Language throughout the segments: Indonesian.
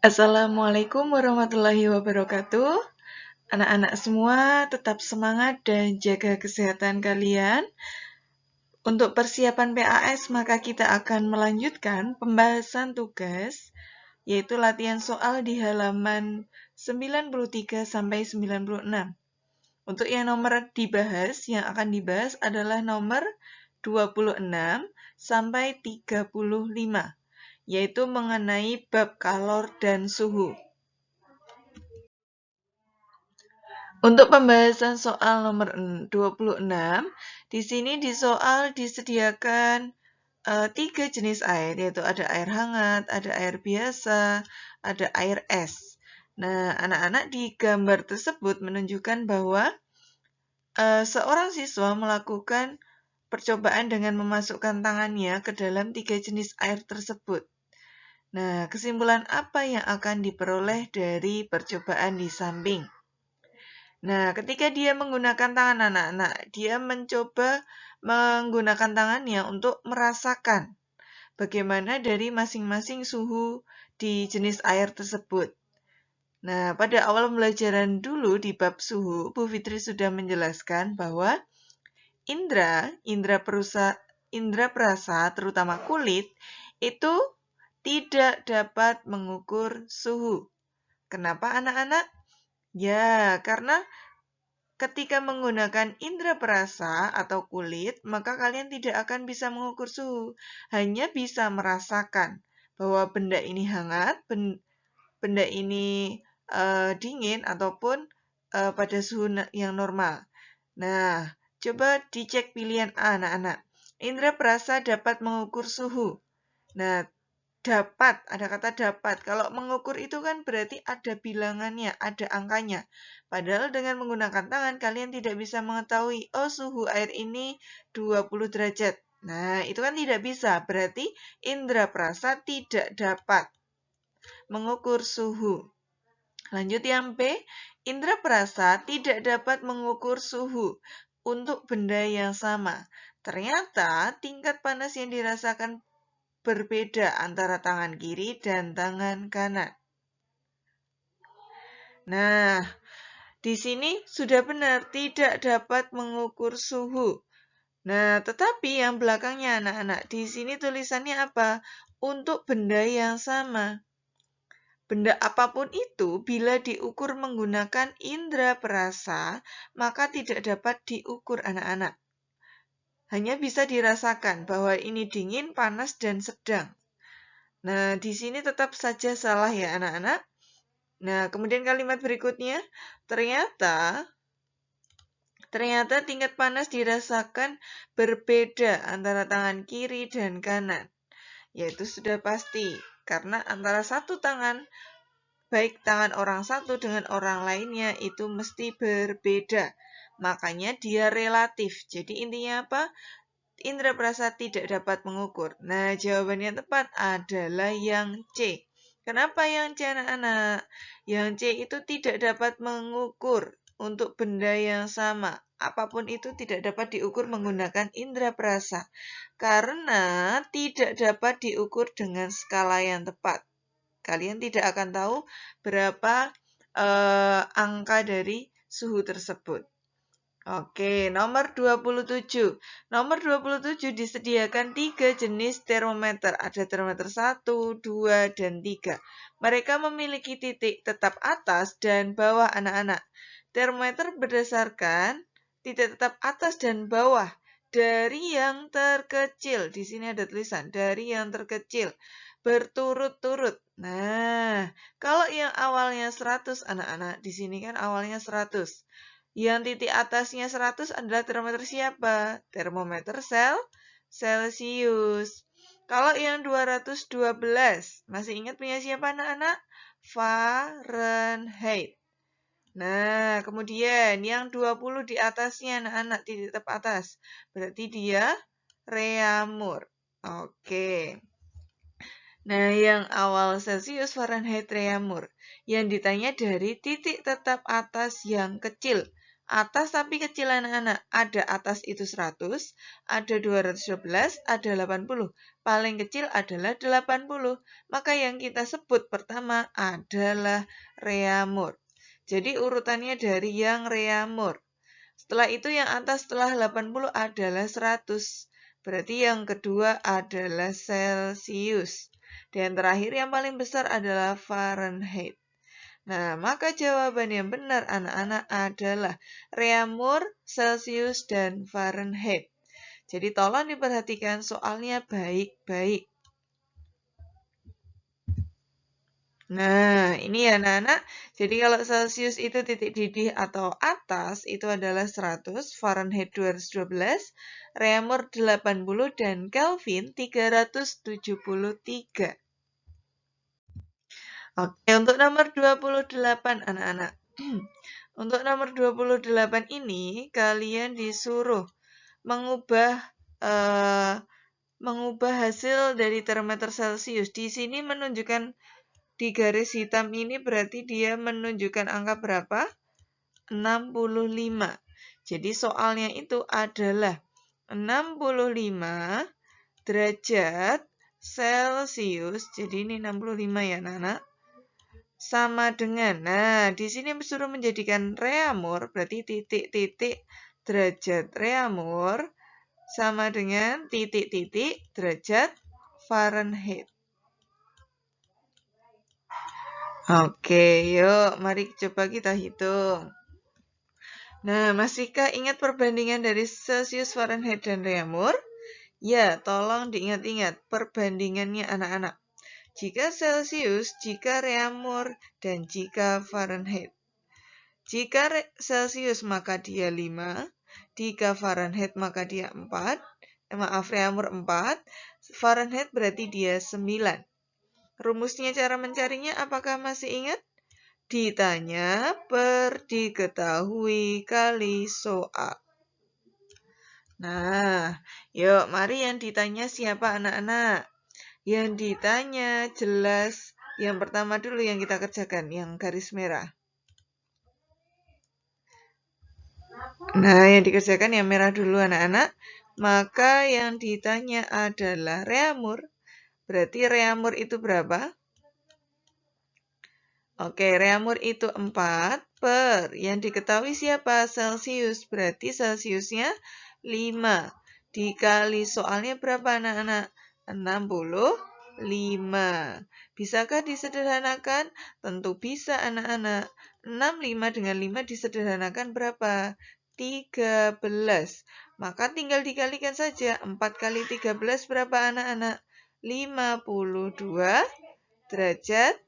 Assalamualaikum warahmatullahi wabarakatuh. Anak-anak semua tetap semangat dan jaga kesehatan kalian. Untuk persiapan PAS, maka kita akan melanjutkan pembahasan tugas, yaitu latihan soal di halaman 93 sampai 96. Untuk yang nomor yang akan dibahas adalah nomor 26 sampai 35, yaitu mengenai bab kalor dan suhu. Untuk pembahasan soal nomor 26, di sini di soal disediakan 3 jenis air, yaitu ada air hangat, ada air biasa, ada air es. Nah, anak-anak di gambar tersebut menunjukkan bahwa seorang siswa melakukan percobaan dengan memasukkan tangannya ke dalam 3 jenis air tersebut. Nah, kesimpulan apa yang akan diperoleh dari percobaan di samping? Nah, ketika dia menggunakan tangan anak-anak, dia mencoba menggunakan tangannya untuk merasakan bagaimana dari masing-masing suhu di jenis air tersebut. Nah, pada awal pembelajaran dulu di bab suhu, Bu Fitri sudah menjelaskan bahwa indera perasa, terutama kulit, itu tidak dapat mengukur suhu. Kenapa anak-anak? Ya, karena ketika menggunakan indera perasa atau kulit, maka kalian tidak akan bisa mengukur suhu. Hanya bisa merasakan bahwa benda ini hangat, benda ini dingin, ataupun pada suhu yang normal. Nah, coba dicek pilihan A, anak-anak. Indera perasa dapat mengukur suhu. Nah, dapat, ada kata dapat. Kalau mengukur itu kan berarti ada bilangannya, ada angkanya. Padahal dengan menggunakan tangan, kalian tidak bisa mengetahui, oh suhu air ini 20 derajat. Nah, itu kan tidak bisa. Berarti indera perasa tidak dapat mengukur suhu. Lanjut yang B, indera perasa tidak dapat mengukur suhu untuk benda yang sama. Ternyata tingkat panas yang dirasakan berbeda antara tangan kiri dan tangan kanan. Nah, di sini sudah benar, tidak dapat mengukur suhu. Nah, tetapi yang belakangnya anak-anak, di sini tulisannya apa? Untuk benda yang sama. Benda apapun itu, bila diukur menggunakan indera perasa, maka tidak dapat diukur anak-anak. Hanya bisa dirasakan bahwa ini dingin, panas, dan sedang. Nah, di sini tetap saja salah ya anak-anak. Nah, kemudian kalimat berikutnya, ternyata tingkat panas dirasakan berbeda antara tangan kiri dan kanan. Yaitu sudah pasti, karena antara satu tangan, baik tangan orang satu dengan orang lainnya itu mesti berbeda. Makanya dia relatif. Jadi intinya apa? Indera perasa tidak dapat mengukur. Nah, jawaban yang tepat adalah yang C. Kenapa yang C, anak-anak? Yang C itu tidak dapat mengukur untuk benda yang sama. Apapun itu tidak dapat diukur menggunakan indera perasa. Karena tidak dapat diukur dengan skala yang tepat. Kalian tidak akan tahu berapa angka dari suhu tersebut. Oke, nomor 27. Nomor 27 disediakan 3 jenis termometer. Ada termometer 1, 2, dan 3. Mereka memiliki titik tetap atas dan bawah anak-anak. Termometer berdasarkan titik tetap atas dan bawah dari yang terkecil. Di sini ada tulisan, dari yang terkecil. Berturut-turut. Nah, kalau yang awalnya 100 anak-anak, di sini kan awalnya 100. Yang titik atasnya 100 adalah termometer siapa? Termometer Celsius. Kalau yang 212, masih ingat punya siapa anak-anak? Fahrenheit. Nah, kemudian yang 20 di atasnya anak-anak, titik tetap atas. Berarti dia Reaumur. Oke. Nah, yang awal Celsius, Fahrenheit, Reaumur. Yang ditanya dari titik tetap atas yang kecil. Atas tapi kecil anak-anak. Ada atas itu 100, ada 212, ada 80. Paling kecil adalah 80. Maka yang kita sebut pertama adalah reamur. Jadi urutannya dari yang reamur. Setelah itu yang atas setelah 80 adalah 100. Berarti yang kedua adalah Celsius. Dan terakhir yang paling besar adalah Fahrenheit. Nah, maka jawaban yang benar anak-anak adalah reamur, Celsius, dan Fahrenheit. Jadi tolong diperhatikan soalnya baik-baik. Nah, ini ya anak-anak. Jadi kalau Celsius itu titik didih atau atas itu adalah 100, Fahrenheit 212, reamur 80, dan Kelvin 373. Oke, untuk nomor 28 anak-anak. Untuk nomor 28 ini kalian disuruh mengubah hasil dari termometer Celsius. Di sini menunjukkan di garis hitam ini berarti dia menunjukkan angka berapa? 65. Jadi soalnya itu adalah 65 derajat Celsius. Jadi ini 65 ya anak-anak. Sama dengan, nah di sini disuruh menjadikan reamur, berarti titik-titik derajat reamur sama dengan titik-titik derajat Fahrenheit. Oke, yuk mari coba kita hitung. Nah, masihkah ingat perbandingan dari Celsius, Fahrenheit, dan reamur? Ya, tolong diingat-ingat perbandingannya anak-anak. Jika Celsius, jika reamur, dan jika Fahrenheit. Jika Celsius maka dia 5, jika Fahrenheit maka dia 4, reamur 4, Fahrenheit berarti dia 9. Rumusnya cara mencarinya apakah masih ingat? Ditanya per diketahui kali soal. Nah, yuk mari yang ditanya siapa anak-anak? Yang ditanya jelas yang pertama dulu yang kita kerjakan, yang garis merah. Nah, yang dikerjakan yang merah dulu anak-anak. Maka yang ditanya adalah reamur. Berarti reamur itu berapa? Oke, reamur itu 4 per. Yang diketahui siapa? Celsius. Berarti Celsiusnya 5. Dikali soalnya berapa anak-anak? 65. Bisakah disederhanakan? Tentu bisa anak-anak. 65 dengan 5 disederhanakan berapa? 13. Maka tinggal dikalikan saja. 4 kali 13 berapa anak-anak? 52 derajat.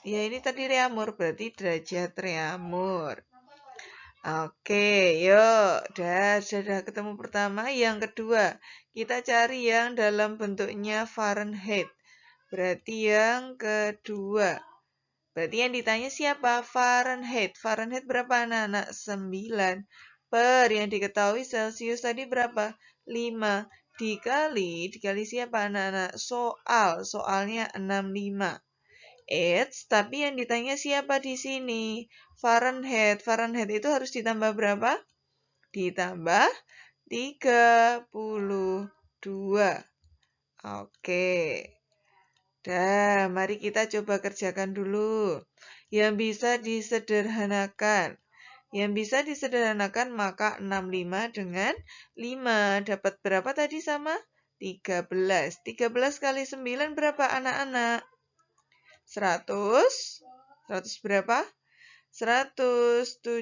Ya ini tadi reamur, berarti derajat reamur. Oke, yuk. Sudah ketemu pertama. Yang kedua, kita cari yang dalam bentuknya Fahrenheit. Berarti yang kedua. Berarti yang ditanya siapa? Fahrenheit. Fahrenheit berapa anak-anak? 9. Per yang diketahui Celsius tadi berapa? 5. Dikali siapa anak-anak? Soalnya 65. Tapi yang ditanya siapa di sini? Fahrenheit. Fahrenheit itu harus ditambah berapa? Ditambah 32. Oke. Mari kita coba kerjakan dulu. Yang bisa disederhanakan. Maka 65 dengan 5. Dapat berapa tadi sama? 13. 13 kali 9 berapa anak-anak? 100 berapa? 117.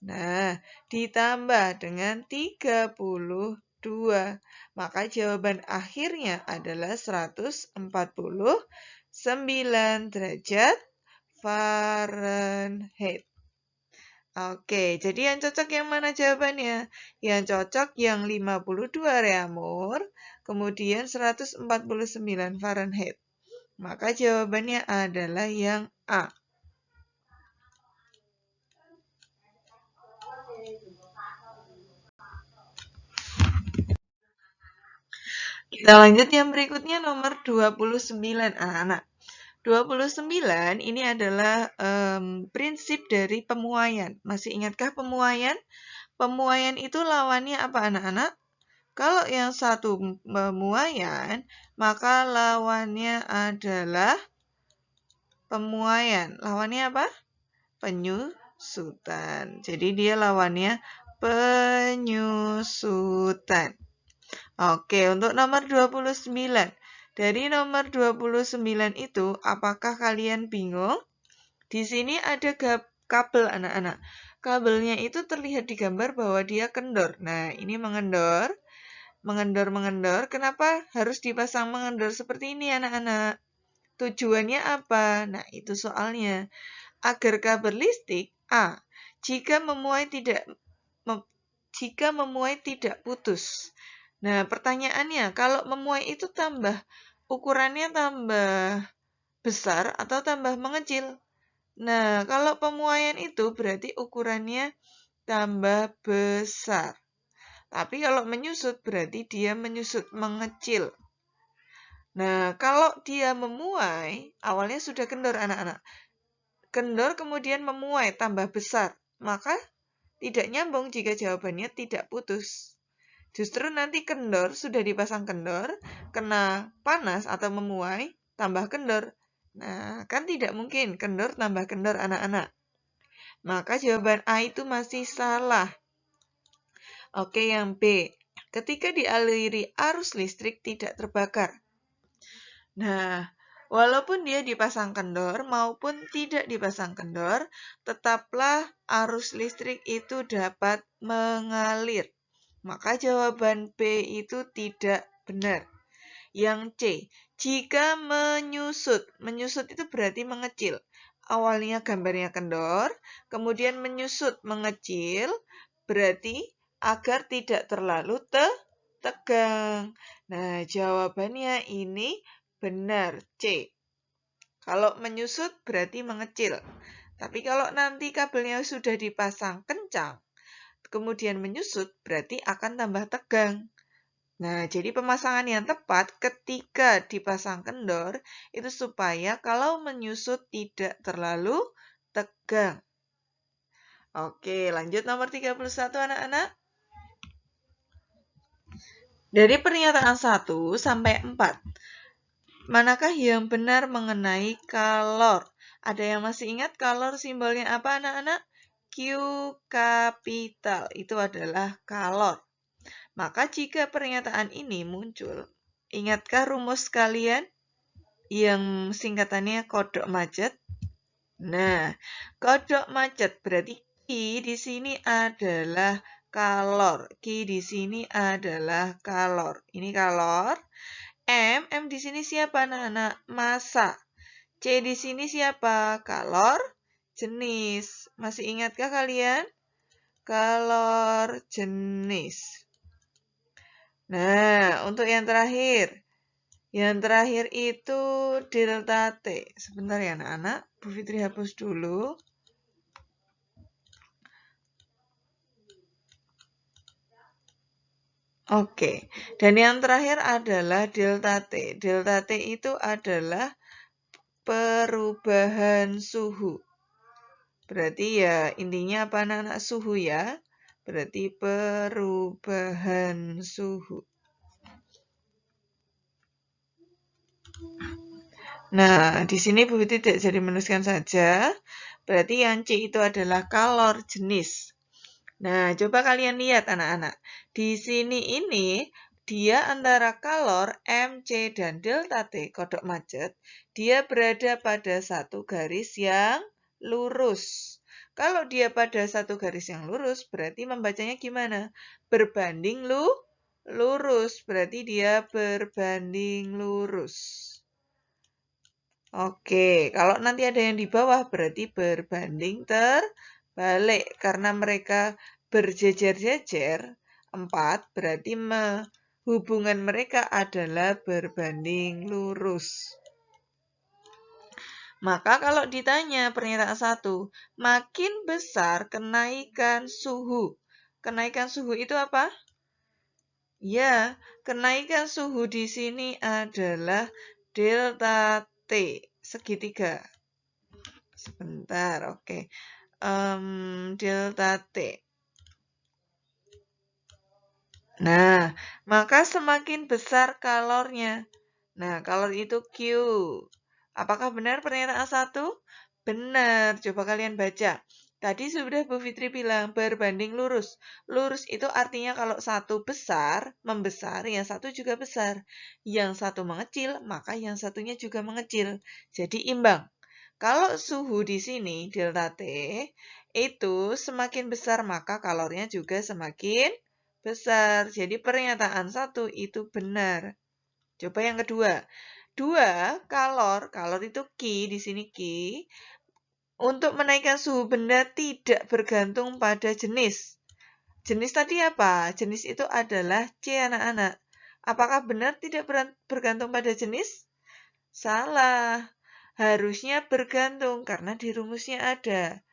Nah, ditambah dengan 32. Maka jawaban akhirnya adalah 149 derajat Fahrenheit. Oke, jadi yang cocok yang mana jawabannya? Yang cocok yang 52 reamur, kemudian 149 Fahrenheit. Maka jawabannya adalah yang A. Kita lanjut yang berikutnya nomor 29 anak-anak. 29 ini adalah prinsip dari pemuaian. Masih ingatkah pemuaian? Pemuaian itu lawannya apa anak-anak? Kalau yang satu pemuaian, maka lawannya adalah pemuaian. Lawannya apa? Penyusutan. Jadi dia lawannya penyusutan. Oke, untuk nomor 29. Dari nomor 29 itu, apakah kalian bingung? Di sini ada kabel anak-anak. Kabelnya itu terlihat di gambar bahwa dia kendor. Nah, ini mengendor. Mengendor. Kenapa harus dipasang mengendor seperti ini anak-anak? Tujuannya apa? Nah, itu soalnya. Agar kabel listrik A, jika memuai tidak putus. Nah, pertanyaannya, kalau memuai itu ukurannya tambah besar atau tambah mengecil? Nah, kalau pemuaian itu berarti ukurannya tambah besar. Tapi kalau menyusut berarti dia menyusut mengecil. Nah, kalau dia memuai, awalnya sudah kendor anak-anak. Kendor kemudian memuai tambah besar. Maka tidak nyambung jika jawabannya tidak putus. Justru nanti kendor, sudah dipasang kendor, kena panas atau memuai, tambah kendor. Nah, kan tidak mungkin kendor tambah kendor anak-anak. Maka jawaban A itu masih salah. Oke, yang B. Ketika dialiri arus listrik tidak terbakar. Nah, walaupun dia dipasang kendor maupun tidak dipasang kendor, tetaplah arus listrik itu dapat mengalir. Maka jawaban B itu tidak benar. Yang C, jika menyusut. Menyusut itu berarti mengecil. Awalnya gambarnya kendor, kemudian menyusut mengecil, berarti agar tidak terlalu tegang. Nah, jawabannya ini benar, C. Kalau menyusut berarti mengecil. Tapi kalau nanti kabelnya sudah dipasang kencang, kemudian menyusut, berarti akan tambah tegang. Nah, jadi pemasangan yang tepat ketika dipasang kendor, itu supaya kalau menyusut tidak terlalu tegang. Oke, lanjut nomor 31 anak-anak. Dari pernyataan 1 sampai 4, manakah yang benar mengenai kalor? Ada yang masih ingat kalor simbolnya apa anak-anak? Q kapital, itu adalah kalor. Maka jika pernyataan ini muncul, ingatkah rumus kalian yang singkatannya kodok macet? Nah, kodok macet berarti Q di sini adalah kalor. Q di sini adalah kalor. Ini kalor. M di sini siapa anak-anak? Massa. C di sini siapa? Kalor jenis. Masih ingatkah kalian? Kalor jenis. Nah, untuk yang terakhir. Yang terakhir itu delta T. Sebentar ya anak-anak. Bu Fitri hapus dulu. Oke. Dan yang terakhir adalah delta T. Delta T itu adalah perubahan suhu. Berarti ya intinya apa anak-anak? Suhu ya. Berarti perubahan suhu. Nah, di sini Bu Fitri tidak jadi menuliskan saja. Berarti yang C itu adalah kalor jenis. Nah, coba kalian lihat anak-anak. Di sini ini dia antara kalor MC dan delta T kodok macet, dia berada pada satu garis yang lurus. Kalau dia pada satu garis yang lurus, berarti membacanya gimana? Berbanding lurus. Berarti dia berbanding lurus. Oke, kalau nanti ada yang di bawah, berarti berbanding terbalik. Karena mereka berjejer-jejer, 4, berarti hubungan mereka adalah berbanding lurus. Maka kalau ditanya pernyataan 1, makin besar kenaikan suhu. Kenaikan suhu itu apa? Ya, kenaikan suhu di sini adalah delta T. segitiga. Sebentar, oke. Delta T. Nah, maka semakin besar kalornya. Nah, kalor itu Q. Apakah benar pernyataan 1? Benar. Coba kalian baca. Tadi sudah Bu Fitri bilang berbanding lurus. Lurus itu artinya kalau satu besar, membesar, yang satu juga besar. Yang satu mengecil, maka yang satunya juga mengecil. Jadi imbang. Kalau suhu di sini, delta T, itu semakin besar, maka kalornya juga semakin besar. Jadi pernyataan 1 itu benar. Coba yang kedua. 2, kalor itu Q, di sini Q. Untuk menaikkan suhu benda tidak bergantung pada jenis. Jenis tadi apa? Jenis itu adalah C, anak-anak. Apakah benar tidak bergantung pada jenis? Salah. Harusnya bergantung karena di rumusnya ada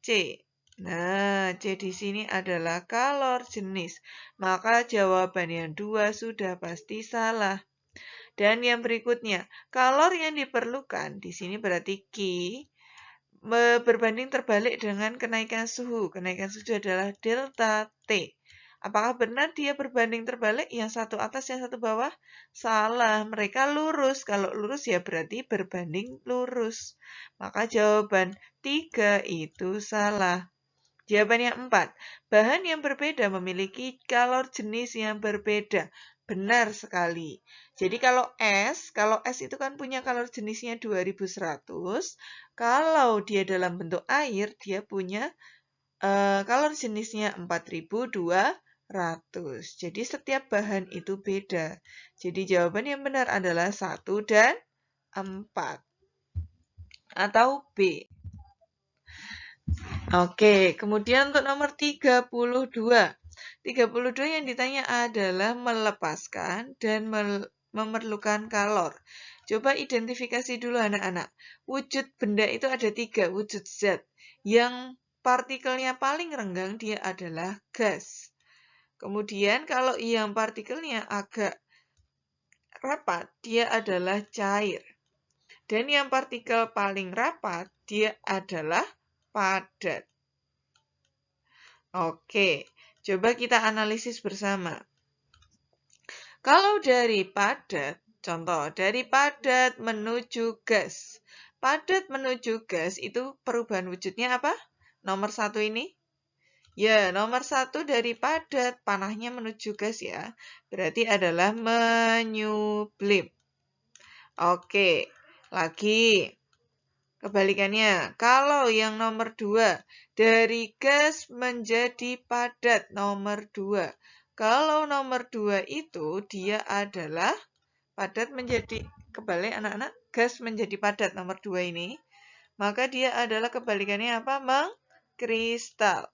C. Nah, C di sini adalah kalor jenis. Maka jawaban yang 2 sudah pasti salah. Dan yang berikutnya, kalor yang diperlukan di sini berarti Q berbanding terbalik dengan kenaikan suhu. Kenaikan suhu adalah delta T. Apakah benar dia berbanding terbalik? Yang satu atas, yang satu bawah? Salah. Mereka lurus. Kalau lurus ya berarti berbanding lurus. Maka jawaban 3 itu salah. Jawaban yang 4. Bahan yang berbeda memiliki kalor jenis yang berbeda. Benar sekali. Jadi kalau es itu kan punya kalor jenisnya 2100. Kalau dia dalam bentuk air, dia punya kalor jenisnya 4200. Jadi setiap bahan itu beda. Jadi jawaban yang benar adalah 1 dan 4. Atau B. Oke, kemudian untuk nomor 32. 32 yang ditanya adalah melepaskan dan memerlukan kalor. Coba identifikasi dulu anak-anak. Wujud benda itu ada 3, wujud zat. Yang partikelnya paling renggang dia adalah gas. Kemudian kalau yang partikelnya agak rapat, dia adalah cair. Dan yang partikel paling rapat, dia adalah padat. Oke, coba kita analisis bersama. Kalau dari padat, contoh dari padat menuju gas. Padat menuju gas itu perubahan wujudnya apa? Nomor 1 ini? Ya, nomor 1 dari padat, panahnya menuju gas ya. Berarti adalah menyublim. Oke, lagi. Kebalikannya, kalau yang nomor 2, dari gas menjadi padat, nomor 2. Kalau nomor 2 itu, dia adalah padat menjadi, kebalik anak-anak, gas menjadi padat, nomor 2 ini. Maka dia adalah kebalikannya apa? Mengkristal.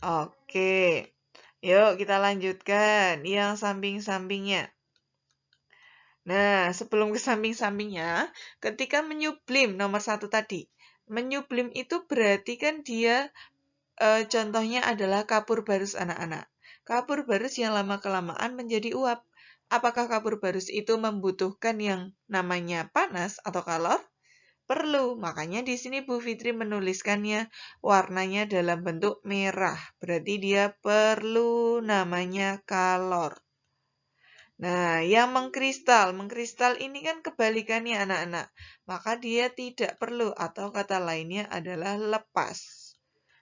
Oke, yuk kita lanjutkan yang samping-sampingnya. Nah, sebelum ke samping-sampingnya, ketika menyublim nomor 1 tadi, menyublim itu berarti kan dia contohnya adalah kapur barus anak-anak. Kapur barus yang lama-kelamaan menjadi uap. Apakah kapur barus itu membutuhkan yang namanya panas atau kalor? Perlu. Makanya di sini Bu Fitri menuliskannya warnanya dalam bentuk merah. Berarti dia perlu namanya kalor. Nah, yang mengkristal ini kan kebalikannya anak-anak. Maka dia tidak perlu atau kata lainnya adalah lepas.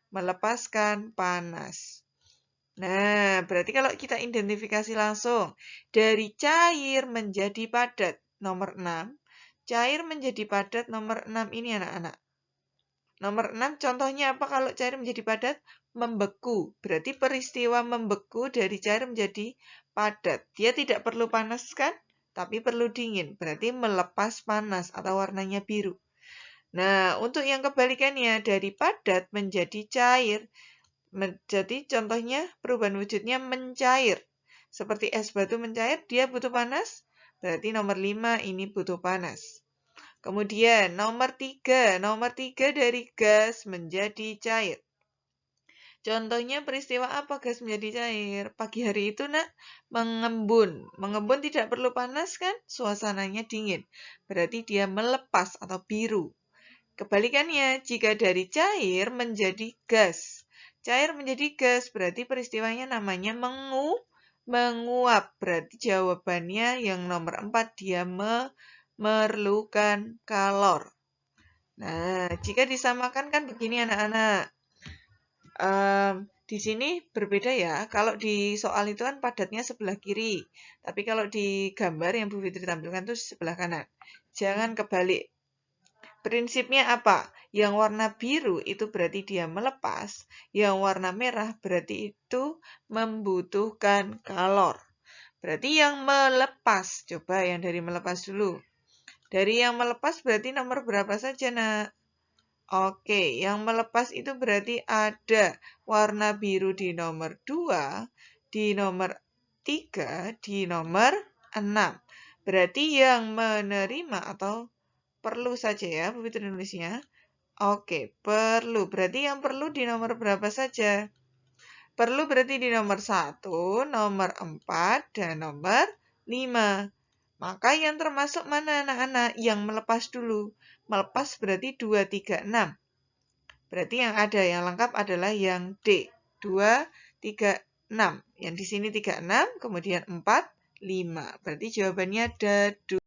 Melepaskan panas. Nah, berarti kalau kita identifikasi langsung, dari cair menjadi padat, nomor 6. Cair menjadi padat, nomor 6 ini anak-anak. Nomor 6 contohnya apa kalau cair menjadi padat? Membeku. Berarti peristiwa membeku dari cair menjadi padat. Dia tidak perlu panas kan? Tapi perlu dingin. Berarti melepas panas atau warnanya biru. Nah, untuk yang kebalikannya dari padat menjadi cair. Jadi contohnya perubahan wujudnya mencair. Seperti es batu mencair, dia butuh panas. Berarti nomor 5 ini butuh panas. Kemudian nomor 3 dari gas menjadi cair. Contohnya peristiwa apa gas menjadi cair? Pagi hari itu, Nak, mengembun. Mengembun tidak perlu panas kan? Suasananya dingin. Berarti dia melepas atau biru. Kebalikannya, jika dari cair menjadi gas. Cair menjadi gas berarti peristiwanya namanya menguap. Berarti jawabannya yang nomor 4, dia memerlukan kalor. Nah, jika disamakan kan begini anak-anak. Di sini berbeda ya. Kalau di soal itu kan padatnya sebelah kiri. Tapi kalau di gambar yang Bu Fitri tampilkan itu sebelah kanan. Jangan kebalik. Prinsipnya apa? Yang warna biru itu berarti dia melepas. Yang warna merah berarti itu membutuhkan kalor. Berarti yang melepas. Coba yang dari melepas dulu. Dari yang melepas berarti nomor berapa saja, Nak? Oke, yang melepas itu berarti ada warna biru di nomor 2, di nomor 3, di nomor 6. Berarti yang menerima atau perlu saja ya, Bu Fitri nulisnya. Oke, perlu. Berarti yang perlu di nomor berapa saja? Perlu berarti di nomor 1, nomor 4, dan nomor 5. Maka yang termasuk mana anak-anak? Yang melepas dulu. Melepas berarti 2, 3, 6. Berarti yang ada, yang lengkap adalah yang D. 2, 3, 6. Yang di sini 3, 6, kemudian 4, 5. Berarti jawabannya dadu.